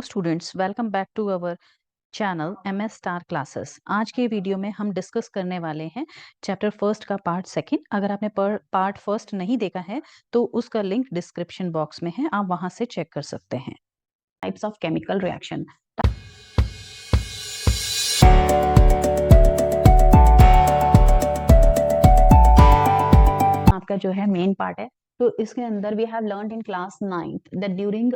Students, welcome back to our channel MS star classes. आज के video में हम डिस्कस करने वाले हैं चैप्टर फर्स्ट का पार्ट सेकंड। अगर आपने पार्ट फर्स्ट नहीं देखा है तो उसका लिंक डिस्क्रिप्शन बॉक्स में है, आप वहां से चेक कर सकते हैं। Types of chemical reaction. आपका जो है मेन पार्ट है, तो इसके अंदर we have learned in class 9th that during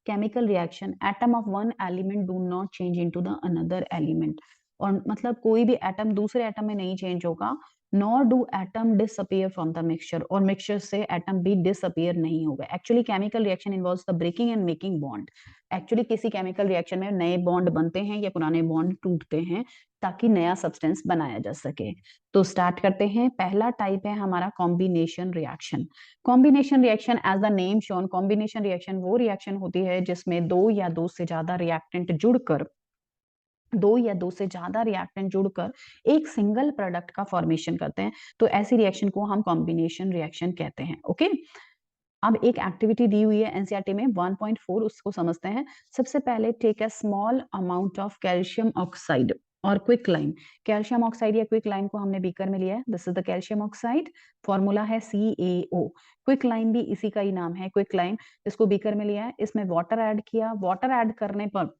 chemical reaction atom of one element do not change into the another element. और मतलब कोई भी एटम दूसरे एटम में नहीं चेंज होगा, nor do atom disappear from the mixture, और mixture से एटम भी डिसअपियर नहीं होगा। Actually chemical reaction involves the breaking and making bond. Actually किसी केमिकल रिएक्शन में नए बॉन्ड बनते हैं या पुराने बॉन्ड टूटते हैं ताकि नया सब्सटेंस बनाया जा सके। तो स्टार्ट करते हैं। पहला टाइप है हमारा combination reaction. Combination reaction as the name shown, combination reaction वो रिएक्शन होती है जिसमें दो या दो से ज्यादा रिएक्टेंट जुड़कर एक सिंगल प्रोडक्ट का फॉर्मेशन करते हैं। तो ऐसी रिएक्शन को हम कॉम्बिनेशन रिएक्शन कहते हैं। ओके, अब एक एक्टिविटी दी हुई है एनसीईआरटी में 1.4, उसको समझते हैं। सबसे पहले take a small amount of calcium oxide और क्विक लाइम। कैल्शियम ऑक्साइड या क्विक लाइम को हमने बीकर में लिया है। This is the calcium oxide, formula है CaO। क्विक लाइम भी इसी का ही नाम है, क्विक लाइम। इसको बीकर में लिया है, इसमें वाटर ऐड किया। वाटर ऐड करने पर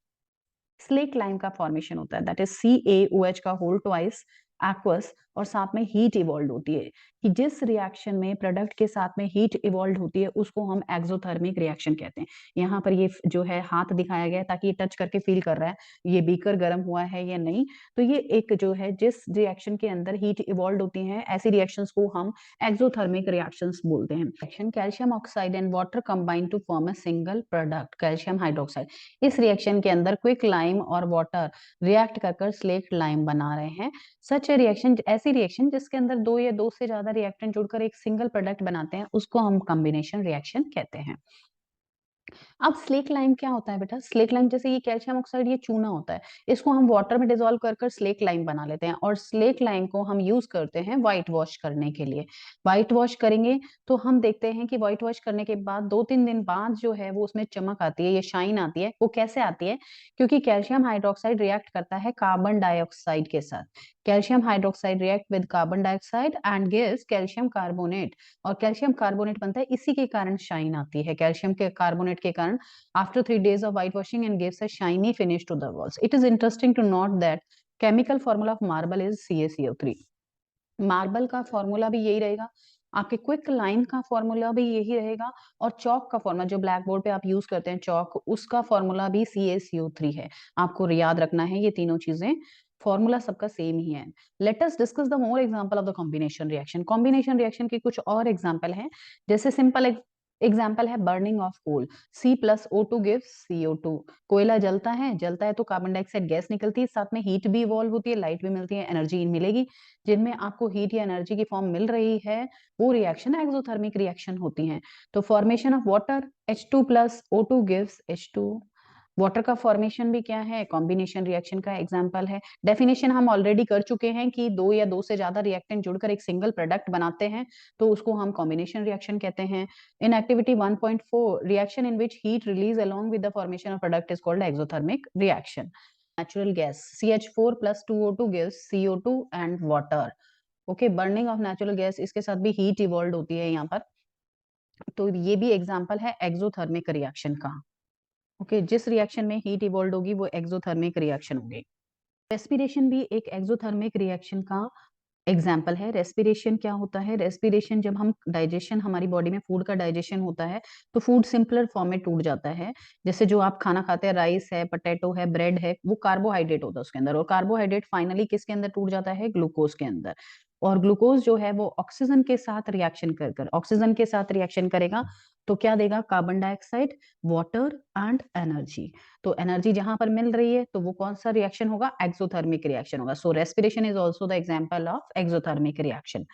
स्लेक लाइम का फॉर्मेशन होता है, दैट इज CaOH का होल ट्वाइस एक्वस, और साथ में हीट इवॉल्व होती है। कि जिस रिएक्शन में प्रोडक्ट के साथ में हीट इवॉल्व होती है उसको हम एक्सोथर्मिक रिएक्शन कहते हैं। यहाँ पर ये जो है हाथ दिखाया गया है ताकि ये टच करके फील कर रहा है ये बीकर गर्म हुआ है या नहीं। तो ये एक जो है जिस रिएक्शन के अंदर हीट इवॉल्व होती है, ऐसी रिएक्शंस को हम एक्सोथर्मिक रिएक्शंस बोलते हैं। Reaction calcium oxide and water combine to form a single product calcium hydroxide. इस रिएक्शन के अंदर क्विक लाइम और वाटर रिएक्ट कर स्लेक्ट लाइम बना रहे हैं। सच रिएक्शन, ऐसी रिएक्शन जिसके अंदर दो या दो से ज्यादा रिएक्टेंट जुड़कर एक सिंगल प्रोडक्ट बनाते हैं उसको हम कॉम्बिनेशन रिएक्शन कहते हैं। अब स्लेक लाइम क्या होता है बेटा? स्लेक लाइम जैसे ये कैल्शियम ऑक्साइड, ये चूना होता है, इसको हम वाटर में डिसॉल्व कर स्लेक लाइम बना लेते हैं। और स्लेक लाइम को हम यूज करते हैं व्हाइट वॉश करने के लिए। व्हाइट वॉश करेंगे तो हम देखते हैं कि व्हाइट वॉश करने के बाद 2-3 दिन बाद जो है वो उसमें चमक आती है, ये शाइन आती है। वो कैसे आती है? क्योंकि कैल्शियम हाइड्रोक्साइड रिएक्ट करता है कार्बन डाइऑक्साइड के साथ। Calcium hydroxide react with carbon dioxide and gives calcium carbonate, और कैल्शियम कार्बोनेट बनता है, इसी के कारण शाइन आती है। कैल्शियम के कार्बोनेट के कारण after 3 days of whitewashing and gives a shiny finish to the walls. It is interesting to note that chemical formula of marble is CaCO3. Marble का फॉर्मूला भी यही रहेगा, आपके क्विक लाइम का फॉर्मूला भी यही रहेगा, और चौक का फॉर्मूला जो ब्लैक बोर्ड पे आप यूज करते हैं चौक, उसका फॉर्मूला भी CaCO3 है। आपको याद रखना है ये तीनों चीजें, फॉर्मूला सबका सेम ही है। Let us discuss the more example of the combination reaction. Combination reaction के कुछ और एग्जांपल हैं, जैसे सिंपल एग्जाम्पल है burning of coal. C+O2 gives CO2। कोयला जलता है तो कार्बन डाइऑक्साइड गैस निकलती है, साथ में हीट भी इवॉल्व होती है, लाइट भी मिलती है, एनर्जी मिलेगी। जिनमें आपको हीट या एनर्जी की फॉर्म मिल रही है वो रिएक्शन एक्सोथर्मिक रिएक्शन होती है। तो formation of water H2+O2 gives H2। Water का फॉर्मेशन भी क्या है? कॉम्बिनेशन रिएक्शन का एग्जांपल है। डेफिनेशन हम ऑलरेडी कर चुके हैं कि दो या दो से ज्यादा रिएक्टेंट जुड़कर एक सिंगल प्रोडक्ट बनाते हैं, तो उसको हम कॉम्बिनेशन रिएक्शन कहते हैं। In activity 1.4, reaction in which heat release along with the formation of product is called exothermic reaction. Natural gas CH4 plus 2O2 gives CO2 and water. Okay, burning of natural gas, इसके साथ भी heat evolved होती है यहाँ पर। तो ये भी एग्जांपल है एक्सोथर्मिक रिएक्शन का। ओके, जिस रिएक्शन में हीट इवॉल्व होगी वो एक्सोथर्मिक रिएक्शन होगी। रेस्पिरेशन भी एक एक्सोथर्मिक रिएक्शन का एग्जाम्पल है। रेस्पिरेशन क्या होता है? रेस्पिरेशन जब हम डाइजेशन, हमारी बॉडी में फूड का डाइजेशन होता है तो फूड सिंपलर फॉर्म में टूट जाता है। जैसे जो आप खाना खाते हैं, राइस है, पोटैटो है, ब्रेड है, वो कार्बोहाइड्रेट होता है उसके अंदर, और कार्बोहाइड्रेट फाइनली किसके अंदर टूट जाता है? ग्लूकोज के अंदर। और ग्लूकोज जो है वो ऑक्सीजन के साथ रिएक्शन कर ऑक्सीजन के साथ रिएक्शन करेगा तो क्या देगा? Carbon dioxide, water and energy. तो एनर्जी जहां पर मिल रही है तो वो कौन सा रिएक्शन होगा? एक्सोथर्मिक रिएक्शन होगा। So respiration is also the example of exothermic reaction.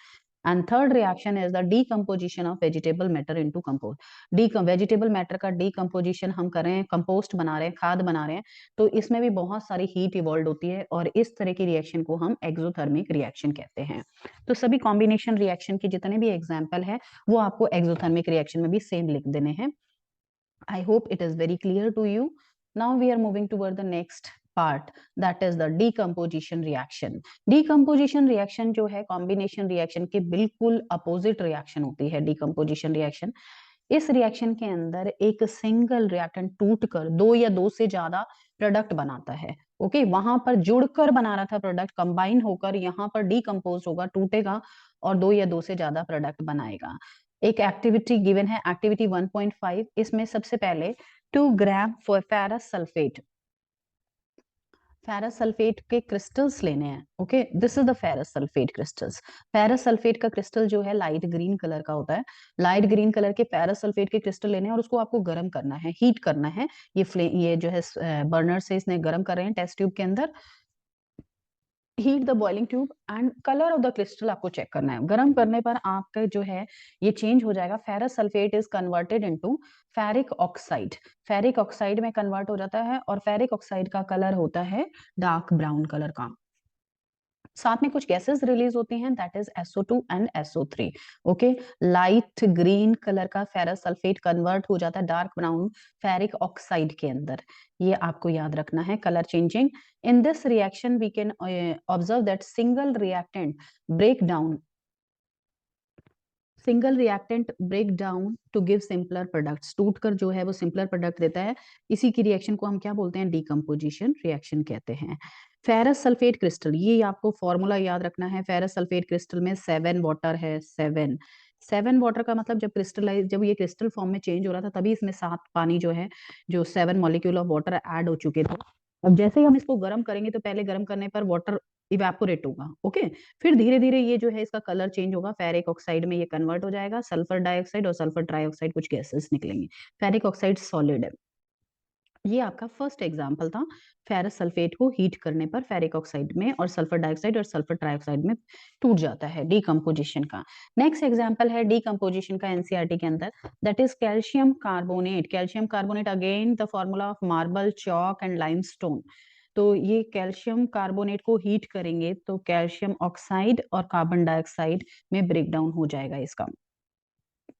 And third reaction is the decomposition of vegetable matter into compost. Vegetable matter का डीकम्पोजिशन हम कर रहे हैं, कंपोस्ट बना रहे हैं, खाद बना रहे हैं, तो इसमें भी बहुत सारी हीट इवॉल्व होती है, और इस तरह की रिएक्शन को हम एक्सोथर्मिक रिएक्शन कहते हैं। तो सभी कॉम्बिनेशन रिएक्शन के जितने भी एग्जाम्पल है वो आपको एक्सोथर्मिक रिएक्शन में भी सेम लिख देने हैं। I hope it is very clear to you. Now we are moving toward the next part, that is the decomposition reaction. Decomposition reaction जो है combination reaction के बिल्कुल opposite reaction होती है decomposition reaction. इस रिएक्शन के अंदर एक सिंगल रिएक्टेंट टूटकर दो या दो से ज्यादा प्रोडक्ट बनाता है. ओके, वहां पर जुड़कर बना रहा था प्रोडक्ट, कंबाइन होकर यहाँ पर डीकम्पोज होगा, टूटेगा और दो या दो से ज्यादा प्रोडक्ट बनाएगा. एक एक्टिविटी गिवन है, एक्टिविटी 1.5. इसमें सबसे पहले 2 ग्राम फेरस सल्फेट, फेरस सल्फेट के क्रिस्टल्स लेने हैं. Okay, this is the ferrous sulphate crystals. Ferrous sulphate का क्रिस्टल जो है लाइट ग्रीन कलर का होता है. लाइट ग्रीन कलर के फेरस सल्फेट के क्रिस्टल लेने हैं और उसको आपको गर्म करना है, हीट करना है. ये जो है बर्नर से इसने गर्म कर रहे हैं टेस्ट ट्यूब के अंदर. Heat the boiling tube and colour of the crystal आपको चेक करना है. गर्म करने पर आपका जो है ये चेंज हो जाएगा. Ferrous sulphate is converted into ferric oxide. Ferric oxide में कन्वर्ट हो जाता है और फेरिक ऑक्साइड का कलर होता है डार्क ब्राउन कलर का. साथ में कुछ गैसेस रिलीज होती हैं, that is SO2 and SO3. Okay, light green colour का फेरस सल्फेट कन्वर्ट हो जाता है डार्क ब्राउन फेरिक ऑक्साइड के अंदर. ये आपको याद रखना है, colour changing. In this reaction we can observe that single reactant break down to give simpler products. टूटकर जो है वो सिंपलर प्रोडक्ट देता है. इसी की रिएक्शन को हम क्या बोलते हैं, डीकम्पोजिशन रिएक्शन कहते हैं. फेरस सल्फेट क्रिस्टल, ये आपको फॉर्मूला याद रखना है. फेरस सल्फेट क्रिस्टल में 7 वाटर है. 7 वाटर का मतलब जब ये क्रिस्टल फॉर्म में चेंज हो रहा था तभी इसमें 7 पानी जो है, जो 7 मॉलिक्यूल ऑफ वाटर ऐड हो चुके थे. अब जैसे ही हम इसको गर्म करेंगे तो पहले गर्म करने पर वाटर इवेपोरेट होगा. ओके, फिर धीरे धीरे ये जो है इसका कलर चेंज होगा, फेरिक ऑक्साइड में ये कन्वर्ट हो जाएगा. सल्फर डाइऑक्साइड और सल्फर ट्राइऑक्साइड कुछ गैसेस निकलेंगे. फेरिक ऑक्साइड सॉलिड है. ये आपका फर्स्ट एग्जांपल था. फेरस सल्फेट को हीट करने पर फेरिक ऑक्साइड में और सल्फर डाइऑक्साइड और सल्फर ट्राइऑक्साइड में टूट जाता है, डीकम्पोजिशन का. नेक्स्ट एग्जांपल है डीकम्पोजिशन का एनसीईआरटी के अंदर, that is calcium carbonate. Calcium carbonate again the formula of marble, chalk and limestone. तो ये कैल्शियम कार्बोनेट को हीट करेंगे तो कैल्शियम ऑक्साइड और कार्बन डाइऑक्साइड में ब्रेक डाउन हो जाएगा इसका.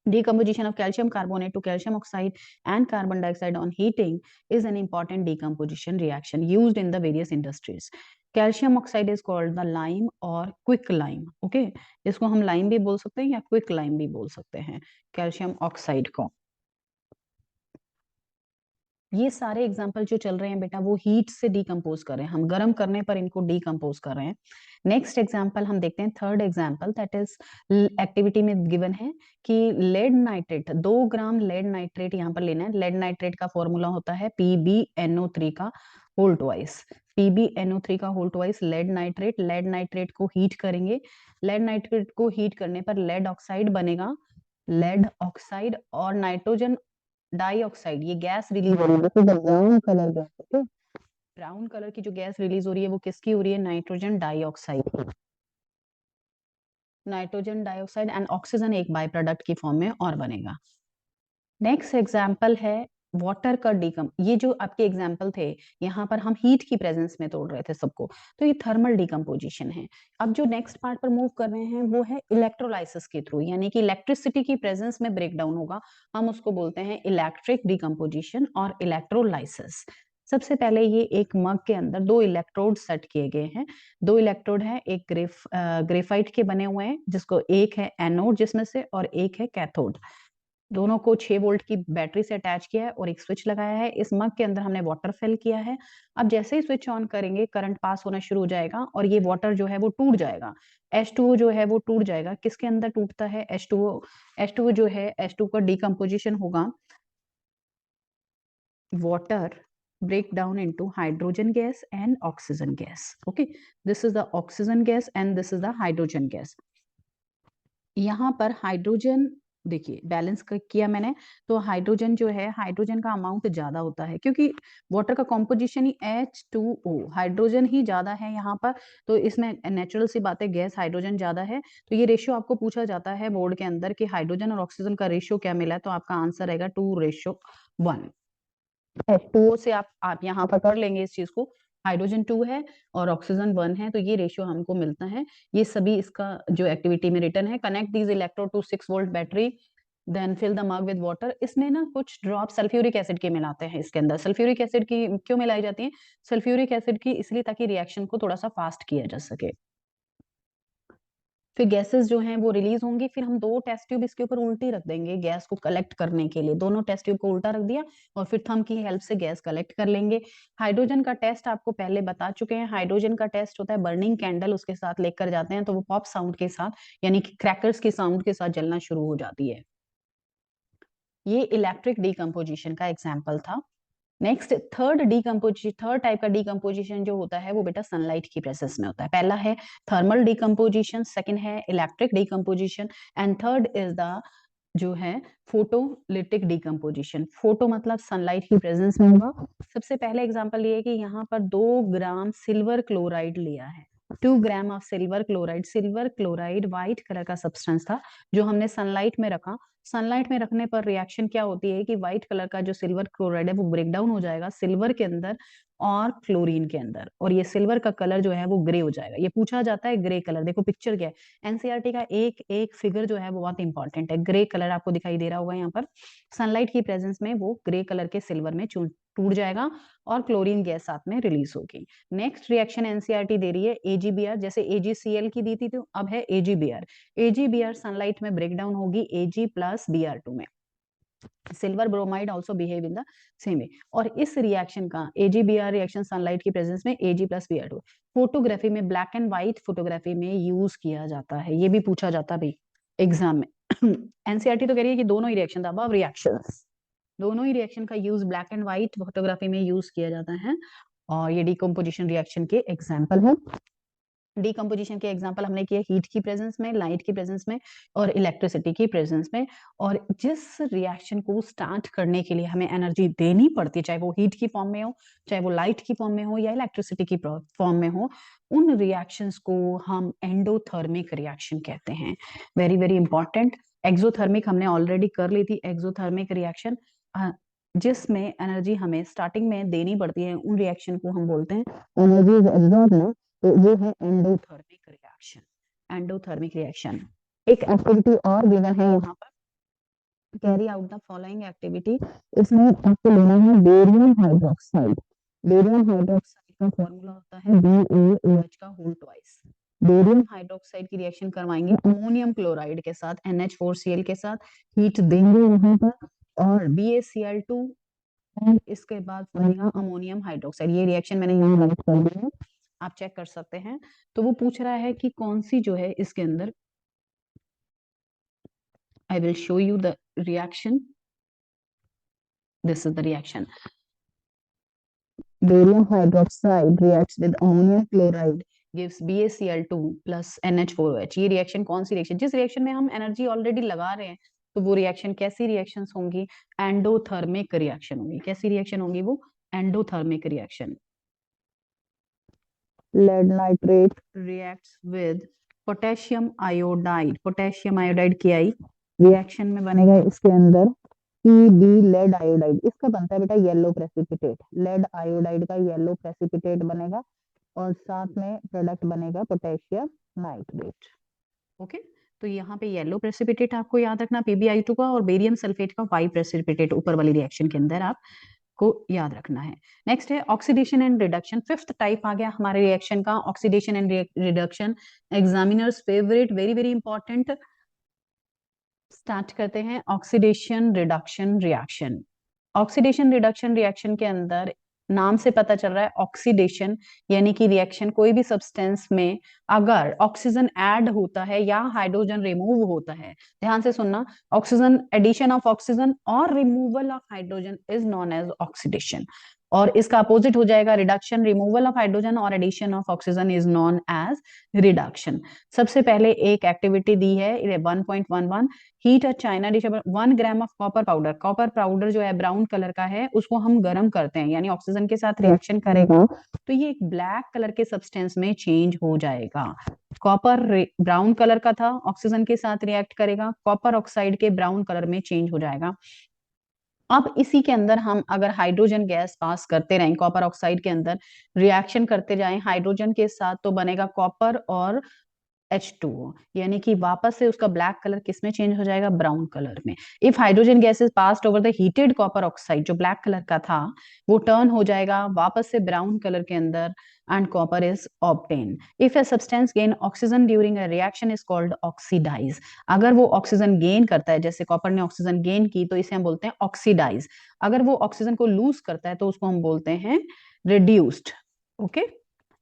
Decomposition of calcium carbonate to calcium oxide and carbon dioxide on heating is an important decomposition reaction used in the various industries. Calcium oxide is called the lime or quick lime. Okay, इसको हम lime भी बोल सकते हैं या quick lime भी बोल सकते हैं calcium oxide को. ये सारे एग्जाम्पल जो चल रहे हैं बेटा वो हीट से डीकम्पोज कर रहे हैं, हम गर्म करने पर इनको डीकम्पोज कर रहे हैं. नेक्स्ट एग्जाम्पल हम देखते हैं, third example, that is activity में गिवन है कि लेड नाइट्रेट, 2 ग्राम लेड नाइट्रेट यहाँ पर लेना है. लेड नाइट्रेट का फॉर्मूला होता है PbNO3 का होल ट्वाइस. PbNO3 का whole twice lead nitrate. Lead nitrate को हीट करेंगे. लेड नाइट्रेट को हीट करने पर लेड ऑक्साइड बनेगा. लेड ऑक्साइड और नाइट्रोजन डाइऑक्साइड, ये गैस रिलीज हो रही है, brown colour gas. Okay, brown colour की जो गैस रिलीज हो रही है वो किसकी हो रही है, nitrogen dioxide. Nitrogen dioxide and oxygen एक बाय प्रोडक्ट की फॉर्म में और बनेगा. नेक्स्ट एग्जाम्पल है वाटर का डीकम. ये जो आपके एग्जाम्पल थे यहाँ पर हम हीट की प्रेजेंस में तोड़ रहे थे सबको, तो ये थर्मल डीकम्पोजिशन है. अब जो नेक्स्ट पार्ट पर मूव कर रहे हैं वो है इलेक्ट्रोलाइसिस के थ्रू, यानी कि इलेक्ट्रिसिटी की प्रेजेंस में ब्रेक डाउन होगा. हम उसको बोलते हैं इलेक्ट्रिक डीकम्पोजिशन और इलेक्ट्रोलाइसिस. सबसे पहले ये एक मग के अंदर 2 इलेक्ट्रोड सेट किए गए हैं. 2 इलेक्ट्रोड हैं, एक ग्रेफाइट के बने हुए हैं, जिसको एक है एनोड जिसमें से और एक है कैथोड. दोनों को 6 वोल्ट की बैटरी से अटैच किया है और एक स्विच लगाया है. इस मग के अंदर हमने वाटर फिल किया है. अब जैसे ही स्विच ऑन करेंगे करंट पास होना शुरू हो जाएगा और ये वाटर जो है वो टूट जाएगा. H2O जो है वो टूट जाएगा. किसके अंदर टूटता है H2O जो है H2O का डीकम्पोजिशन होगा. Water break down into hydrogen gas and oxygen gas. Okay, this is the oxygen gas and this is the hydrogen gas. यहाँ पर हाइड्रोजन देखिए बैलेंस किया मैंने, तो हाइड्रोजन जो है, हाइड्रोजन का अमाउंट ज्यादा होता है क्योंकि वाटर का कॉम्पोजिशन ही H2O, हाइड्रोजन ही ज्यादा है यहाँ पर. तो इसमें नेचुरल सी बात है, गैस हाइड्रोजन ज्यादा है. तो ये रेशियो आपको पूछा जाता है बोर्ड के अंदर कि हाइड्रोजन और ऑक्सीजन का रेशियो क्या मिला है, तो आपका आंसर रहेगा 2:1. H2O से आप यहाँ पर कर लेंगे इस चीज को. हाइड्रोजन 2 है और ऑक्सीजन 1 है, तो ये रेशियो हमको मिलता है. ये सभी इसका जो एक्टिविटी में रिटर्न है. Connect these electrode to 6 volt battery. Then fill the mug with water. इसमें ना कुछ ड्रॉप सल्फ्यूरिक एसिड के मिलाते हैं इसके अंदर। सल्फ्यूरिक एसिड की क्यों मिलाई जाती है? सल्फ्यूरिक एसिड की इसलिए ताकि रिएक्शन को थोड़ा सा फास्ट किया जा सके। फिर गैसेस जो हैं वो रिलीज होंगी, फिर हम 2 टेस्ट ट्यूब इसके ऊपर उल्टी रख देंगे गैस को कलेक्ट करने के लिए। दोनों टेस्ट ट्यूब को उल्टा रख दिया और फिर थंब की हेल्प से गैस कलेक्ट कर लेंगे। हाइड्रोजन का टेस्ट आपको पहले बता चुके हैं। हाइड्रोजन का टेस्ट होता है बर्निंग कैंडल उसके साथ लेकर जाते हैं तो वो पॉप साउंड के साथ यानी कि क्रैकर्स के साउंड के साथ जलना शुरू हो जाती है। ये इलेक्ट्रिक डीकम्पोजिशन का एग्जाम्पल था। नेक्स्ट थर्ड टाइप का डीकम्पोजिशन जो होता है वो बेटा सनलाइट की प्रेजेंस में होता है। पहला है थर्मल डीकम्पोजिशन, सेकंड है electric decomposition and third is the जो है फोटोलिटिक डीकम्पोजिशन। फोटो मतलब सनलाइट की प्रेजेंस में होगा। सबसे पहले एग्जांपल ये है कि यहाँ पर 2 ग्राम सिल्वर क्लोराइड लिया है। 2 gram of silver chloride. Silver chloride white colour का सब्सटेंस था जो हमने सनलाइट में रखा। सनलाइट में रखने पर रिएक्शन क्या होती है कि व्हाइट कलर का जो सिल्वर क्लोराइड है वो ब्रेक डाउन हो जाएगा सिल्वर के अंदर और क्लोरीन के अंदर, और ये सिल्वर का कलर जो है वो ग्रे हो जाएगा। ये पूछा जाता है ग्रे कलर। देखो पिक्चर क्या है, एनसीईआरटी का एक एक फिगर जो है वो बहुत इंपॉर्टेंट है। ग्रे कलर आपको दिखाई दे रहा होगा यहाँ पर। सनलाइट की प्रेजेंस में वो ग्रे कलर के सिल्वर में टूट जाएगा और क्लोरीन गैस साथ में रिलीज होगी। नेक्स्ट रिएक्शन एनसीईआरटी दे रही है एजीबीआर। जैसे एजीसीएल की दी थी तो अब है एजीबीआर। एजीबीआर सनलाइट में ब्रेक डाउन होगी एजी प्लस बीआर2 में। Silver bromide also behave in the same way. और इस रिएक्शन का एजीबीआर रिएक्शन सनलाइट की प्रेजेंस में एजी प्लस बीआर2 फोटोग्राफी में ब्लैक एंड व्हाइट फोटोग्राफी में यूज किया जाता है। ये भी पूछा जाता है भाई एग्जाम में। एनसीईआरटी तो कह रही है कि दोनों ही रिएक्शन अबव रिएक्शंस, दोनों ही रिएक्शन का use black and white photography में यूज किया जाता है और ये डिकम्पोजिशन रिएक्शन के एग्जाम्पल है। डीकम्पोजिशन के एग्जांपल हमने किए हीट की प्रेजेंस में, लाइट की प्रेजेंस में और इलेक्ट्रिसिटी की प्रेजेंस में। और जिस रिएक्शन को स्टार्ट करने के लिए हमें एनर्जी देनी पड़ती है, चाहे वो हीट की फॉर्म में हो, चाहे वो लाइट की फॉर्म में हो या इलेक्ट्रिसिटी की फॉर्म में हो, उन रिएक्शंस को हम एंडोथर्मिक रिएक्शन कहते हैं। Very very important. एक्सोथर्मिक हमने ऑलरेडी कर ली थी। एक्सोथर्मिक रिएक्शन जिसमें एनर्जी हमें स्टार्टिंग में देनी पड़ती है, उन रिएक्शन को हम बोलते हैं एनर्जी इज एब्जॉर्ब्ड। तो ये है एंडोथर्मिक रिएक्शन। Endothermic reaction. एक एक्टिविटी और गिवन है यहाँ पर, carry out the following activity. इसमें आपको लेना है बेरियम हाइड्रोक्साइड। बेरियम हाइड्रोक्साइड का फॉर्मूला होता है BaOH का होल ट्वाइस। बेरियम हाइड्रोक्साइड की रिएक्शन करवाएंगे अमोनियम क्लोराइड के साथ, NH4Cl के साथ, हीट देंगे वहां पर और BaCl2 और इसके बाद बनेगा अमोनियम हाइड्रोक्साइड। ये रिएक्शन मैंने यहाँ राइट कर दी है, आप चेक कर सकते हैं। तो वो पूछ रहा है कि कौन सी जो है इसके अंदर, I will show you the reaction. This is the reaction. Barium hydroxide reacts with ammonium chloride gives BaCl2 plus NH4OH। ये रिएक्शन कौन सी रिएक्शन, जिस रिएक्शन में हम एनर्जी ऑलरेडी लगा रहे हैं, तो वो रिएक्शन कैसी रिएक्शंस होंगी? एंडोथर्मिक रिएक्शन होंगी। कैसी रिएक्शन होंगी वो? Endothermic reaction. lead nitrate reacts with potassium iodide। Potassium iodide की आई रिएक्शन में बनेगा इसके अंदर PB लेड आयोडाइड। इसका बनता है बेटा येलो प्रेसिपिटेट। लेड आयोडाइड का येलो प्रेसिपिटेट बनेगा और साथ में प्रोडक्ट बनेगा पोटेशियम नाइट्रेट। ओके, तो यहाँ पे येलो प्रेसिपिटेट आपको याद रखना PbI2 का, और बेरियम सल्फेट का व्हाइट प्रेसिपिटेट ऊपर वाली रिएक्शन के अंदर आप को याद रखना है। नेक्स्ट है oxidation and reduction. Fifth type आ गया हमारे रिएक्शन का, oxidation and reduction. Examiners favourite, very very important. Start करते हैं oxidation reduction reaction. Oxidation reduction reaction के अंदर नाम से पता चल रहा है ऑक्सीडेशन यानी कि रिएक्शन, कोई भी सब्सटेंस में अगर ऑक्सीजन ऐड होता है या हाइड्रोजन रिमूव होता है, ध्यान से सुनना, ऑक्सीजन एडिशन ऑफ ऑक्सीजन और removal of hydrogen is known as oxidation. और इसका अपोजिट हो जाएगा रिडक्शन, रिमूवल ऑफ हाइड्रोजन और addition of oxygen is known as reduction. सबसे पहले एक एक्टिविटी दी है 1.11, heat a china dish 1 gram of copper powder. Copper powder जो है ब्राउन कलर का है, उसको हम गर्म करते हैं, यानी ऑक्सीजन के साथ रिएक्शन करेगा तो ये एक ब्लैक कलर के सब्सटेंस में चेंज हो जाएगा। कॉपर ब्राउन कलर का था, ऑक्सीजन के साथ रिएक्ट करेगा, कॉपर ऑक्साइड के ब्राउन कलर में चेंज हो जाएगा। अब इसी के अंदर हम अगर हाइड्रोजन गैस पास करते रहें, कॉपर ऑक्साइड के अंदर रिएक्शन करते जाएं हाइड्रोजन के साथ, तो बनेगा कॉपर और H2O, यानी कि वापस से उसका ब्लैक कलर किस में चेंज हो जाएगा, ब्राउन कलर में। If hydrogen gas is passed over the heated copper oxide, जो ब्लैक कलर का था वो टर्न हो जाएगा वापस से ब्राउन कलर के अंदर, and copper is obtain. If a substance gain oxygen during a reaction is called oxidise. अगर वो ऑक्सीजन गेन करता है, जैसे कॉपर ने ऑक्सीजन गेन की, तो इसे हम बोलते हैं ऑक्सीडाइज। अगर वो ऑक्सीजन को लूज करता है तो उसको हम बोलते हैं reduced. Okay,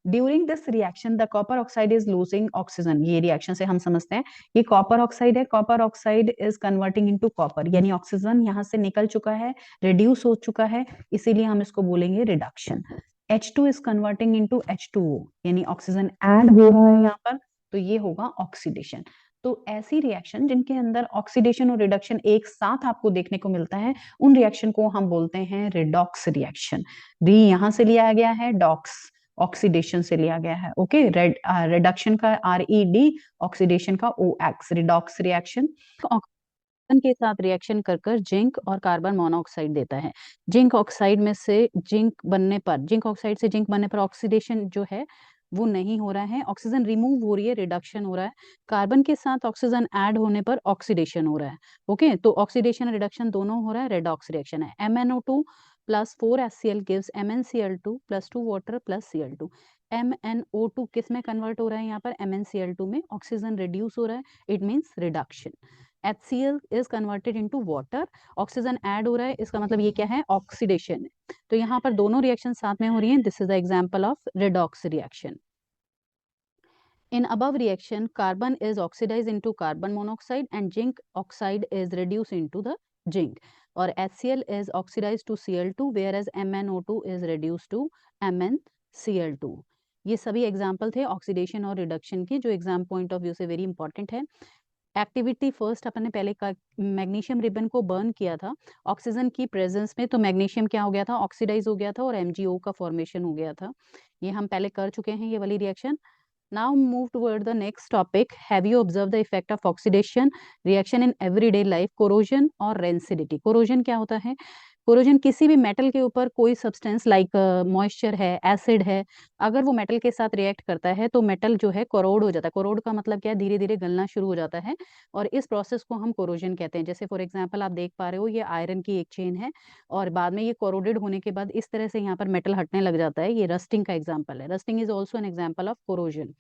during this reaction the copper oxide is losing oxygen. ये रिएक्शन से हम समझते हैं ये कॉपर ऑक्साइड है, copper oxide is converting into copper, यानी ऑक्सीजन यहाँ से निकल चुका है, रिड्यूस हो चुका है, इसीलिए हम इसको बोलेंगे reduction. H2 is converting into H2O, यानी ऑक्सीजन ऐड हो रहा है यहाँ पर, तो ये होगा ऑक्सीडेशन। तो ऐसी रिएक्शन जिनके अंदर ऑक्सीडेशन और रिडक्शन एक साथ आपको देखने को मिलता है, उन रिएक्शन को हम बोलते हैं रिडॉक्स रिएक्शन। री यहाँ से लिया गया है, डॉक्स ऑक्सीडेशन से लिया गया है। ओके, रिडक्शन का RED, ऑक्सीडेशन का OX, रिडॉक्स रिएक्शन। ऑक्सीजन के साथ रिएक्शन कर कर जिंक और कार्बन मोनोऑक्साइड देता है। जिंक ऑक्साइड में से जिंक बनने पर, जिंक ऑक्साइड से जिंक बनने पर ऑक्सीडेशन जो है वो नहीं हो रहा है, ऑक्सीजन रिमूव हो रही है, रिडक्शन हो रहा है। कार्बन के साथ ऑक्सीजन ऐड होने पर ऑक्सीडेशन हो रहा है। ओके, तो ऑक्सीडेशन रिडक्शन दोनों हो रहा है, रेडॉक्स रिएक्शन है। MnO2 plus 4HCl gives MnCl2 plus 2 water plus Cl2। MnO2 किस में कन्वर्ट हो रहा है, यहाँ पर MnCl2 में, ऑक्सीजन रिड्यूस हो रहा है, it means reduction. HCl is converted into water, oxygen add हो रहा है, इसका मतलब ये क्या है, ऑक्सीडेशन है। तो यहाँ पर दोनों रिएक्शन साथ में हो रही हैं, this is the example of redox reaction. In above reaction, carbon is oxidized into carbon monoxide and zinc oxide is reduced into the zinc. और HCl is oxidized to Cl2 whereas MnO2 is reduced to MnCl2. ये सभी example थे oxidation और reduction के, जो exam point of view से very important है। Activity first अपन ने पहले का मैग्नीशियम रिबन को बर्न किया था ऑक्सीजन की प्रेजेंस में, तो मैग्नीशियम क्या हो गया था, ऑक्सीडाइज हो गया था और MgO का फॉर्मेशन हो गया था। ये हम पहले कर चुके हैं ये वाली reaction. Now move toward the next topic. Have you observed the effect of oxidation reaction in everyday life? Corrosion और rancidity. Corrosion क्या होता है? कोरोजन किसी भी मेटल के ऊपर कोई सब्सटेंस लाइक मॉइस्चर है, एसिड है, अगर वो मेटल के साथ रिएक्ट करता है तो मेटल जो है कोरोड हो जाता है। कोरोड का मतलब क्या है, धीरे धीरे गलना शुरू हो जाता है, और इस प्रोसेस को हम कोरोजन कहते हैं। जैसे फॉर एग्जांपल आप देख पा रहे हो, ये आयरन की एक चेन है और बाद में ये कोरोडेड होने के बाद इस तरह से यहाँ पर मेटल हटने लग जाता है। ये रस्टिंग का एग्जाम्पल है। Rusting is also an example of corrosion.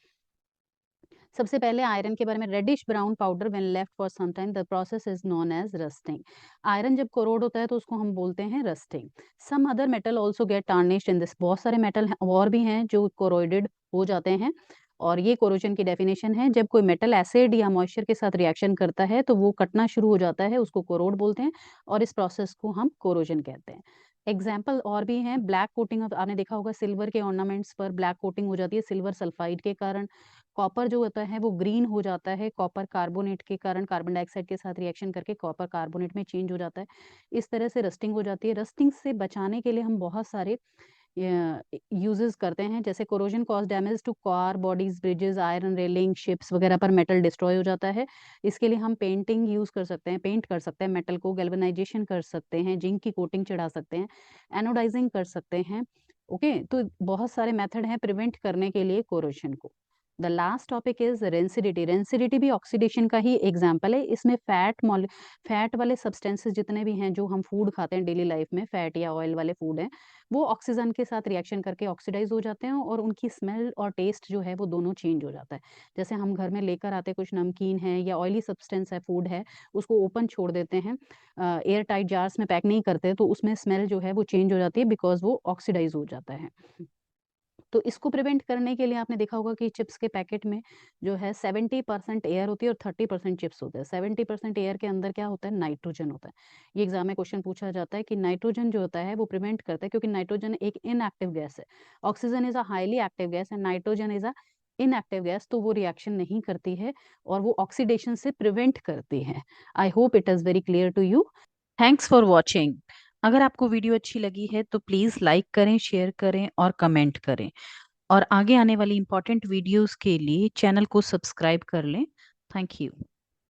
सबसे पहले आयरन के बारे में, reddish brown powder when left for some time the process is known as rusting. Iron जब कोरोड होता है तो उसको हम बोलते हैं rusting. Some other metal also get tarnished in this. बहुत सारे मेटल और भी हैं जो कोरोइडेड हो जाते हैं, और ये कोरोजन की डेफिनेशन है। जब कोई मेटल एसिड या मॉइस्चर के साथ रिएक्शन करता है तो वो कटना शुरू हो जाता है, उसको कोरोड बोलते हैं, और इस प्रोसेस को हम कोरोजन कहते हैं। एग्जाम्पल और भी हैं, ब्लैक कोटिंग ऑफ, आपने देखा होगा सिल्वर के ऑर्नामेंट्स पर ब्लैक कोटिंग हो जाती है सिल्वर सल्फाइड के कारण। कॉपर जो होता है वो ग्रीन हो जाता है कॉपर कार्बोनेट के कारण, कार्बन डाइऑक्साइड के साथ रिएक्शन करके कॉपर कार्बोनेट में चेंज हो जाता है। इस तरह से रस्टिंग हो जाती है। रस्टिंग से बचाने के लिए हम बहुत सारे यूजेस करते हैं, जैसे corrosion cause damage to car bodies, bridges, iron railing, ships वगैरह पर मेटल डिस्ट्रॉय हो जाता है। इसके लिए हम पेंटिंग यूज कर सकते हैं, पेंट कर सकते हैं मेटल को, गैल्वेनाइजेशन कर सकते हैं, जिंक की कोटिंग चढ़ा सकते हैं, एनोडाइजिंग कर सकते हैं। ओके, तो बहुत सारे मेथड हैं प्रिवेंट करने के लिए कोरोजन को। The last topic is rancidity. Rancidity भी ऑक्सीडेशन का ही एग्जाम्पल है। इसमें फैट वाले सब्सटेंसेस जितने भी हैं जो हम फूड खाते हैं डेली लाइफ में, फैट या ऑयल वाले फूड हैं, वो ऑक्सीजन के साथ रिएक्शन करके ऑक्सीडाइज हो जाते हैं, और उनकी स्मेल और टेस्ट जो है वो दोनों चेंज हो जाता है। जैसे हम घर में लेकर आते कुछ नमकीन है या ऑयली सब्सटेंस है, फूड है, उसको ओपन छोड़ देते हैं, एयर टाइट जार्स में पैक नहीं करते, तो उसमें स्मेल जो है वो चेंज हो जाती है, बिकॉज वो ऑक्सीडाइज हो जाता है। तो इसको प्रिवेंट करने के लिए आपने देखा होगा कि चिप्स के पैकेट में जो है 70% एयर होती है और 30% चिप्स होते हैं। 70% एयर के अंदर क्या होता है, नाइट्रोजन होता है। ये एग्जाम में क्वेश्चन पूछा जाता है कि नाइट्रोजन जो होता है वो प्रिवेंट करता है, क्योंकि नाइट्रोजन एक इनएक्टिव गैस है। Oxygen is a highly active gas and nitrogen is a inactive gas, तो वो रिएक्शन नहीं करती है और वो ऑक्सीडेशन से प्रिवेंट करती है। I hope it is very clear to you. Thanks for watching. अगर आपको वीडियो अच्छी लगी है तो प्लीज़ लाइक करें, शेयर करें और कमेंट करें, और आगे आने वाली इंपॉर्टेंट वीडियोस के लिए चैनल को सब्सक्राइब कर लें। Thank you.